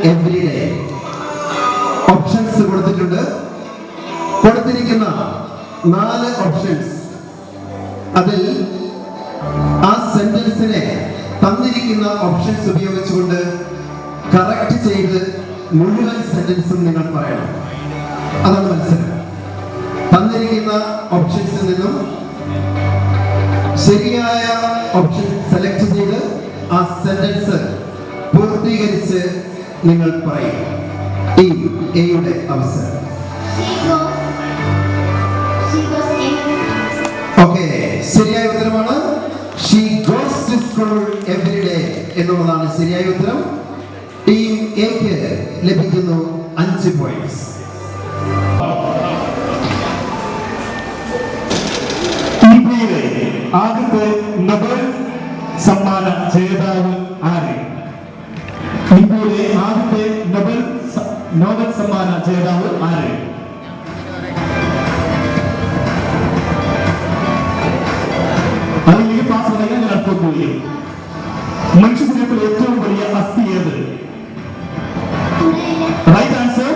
Every day options കൊടുത്തിട്ടുണ്ട്. കൊടുത്തിരിക്കുന്ന 4 options അതിൽ ആ സെന്റൻസിനെ തന്നിരിക്കുന്ന ഓപ്ഷൻസ് ഉപയോഗിച്ചുകൊണ്ട് കറക്റ്റ് ചെയ്ത് മുഴുവൻ സെന്റൻസും നിങ്ങൾ പറയണം. അതാണ് മത്സരം. തന്നിരിക്കുന്ന ഓപ്ഷൻസിൽ നിന്നും ശരിയായ ഓപ്ഷൻ സെലക്ട് ചെയ്ത് ആ സെന്റൻസ് പൂർത്തീകരിച്ച് നിങ്ങൾ പറയും. ടീം എയുടെ അവസരം. ഓക്കെ, ശരിയായ ഉത്തരമാണ്. She goes to school every day എന്നുള്ളതാണ് ശരിയായ ഉത്തരം. ടീം എക്ക് ലഭിക്കുന്നു 5 പോയിന്റ്സ്. ഇന്ത്യയിലെ ആദ്യത്തെ നൊബേൽ സമ്മാന ജേതാവ് ആര്? ഇന്ത്യയിലെ ആദ്യത്തെ നോബൽ സമ്മാന ജേതാവ് ആര്? അതിലേക്ക് പാസ് ചെയ്യാൻ ഞാൻ അടുത്തോട്ട് പോയി. മനുഷ്യശരീരത്തിലെ ഏറ്റവും വലിയ അസ്ഥി ഏത്? റൈറ്റ് ആൻസർ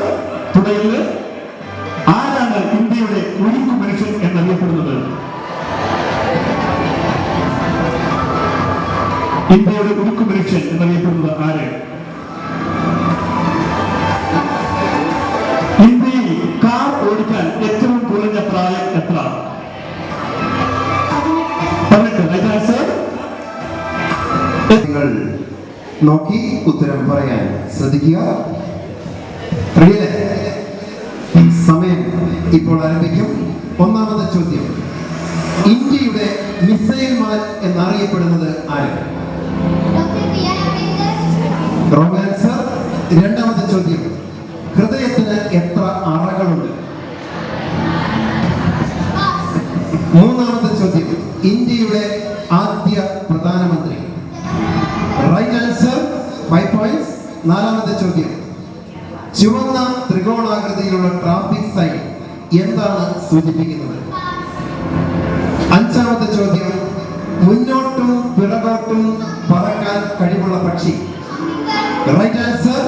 തുടയിൽ. ആരാണ് ഇന്ത്യയുടെ ഉരുക്കു മനുഷ്യൻ എന്നറിയപ്പെടുന്നത്? ഇന്ത്യയുടെ ഉരുക്കു മനുഷ്യൻ എന്നറിയപ്പെടുന്നത് ആര്? ഇന്ത്യയിൽ കാർ ഓടിക്കാൻ ഏറ്റവും കുറഞ്ഞ പ്രായം എത്ര? 18. Right answer. നിങ്ങൾ നോക്കി ഉത്തരം പറയാൻ ശ്രദ്ധിക്കുക. സമയം ഇപ്പോൾ ആരംഭിക്കും. ഒന്നാമത്തെ ചോദ്യം, ഇന്ത്യയുടെ മിസൈൽ മാൻ എന്നറിയപ്പെടുന്നത് ആര്? Wrong answer. രണ്ടാമത്തെ ചോദ്യം, ഹൃദയത്തിന് എത്ര അറകളുണ്ട്? മൂന്നാമത്തെ ചോദ്യം, ഇന്ത്യയുടെ ആദ്യ പ്രധാനമന്ത്രി? Right answer, 5 points. നാലാമത്തെ ചോദ്യം, ചുവന്ന ത്രികോണാകൃതിയിലുള്ള ട്രാഫിക് സൈൻ എന്താണ് സൂചിപ്പിക്കുന്നത്? അഞ്ചാമത്തെ ചോദ്യം, മുന്നോട്ടും പിറകോട്ടും പറക്കാൻ കഴിവുള്ള പക്ഷി? Right answer.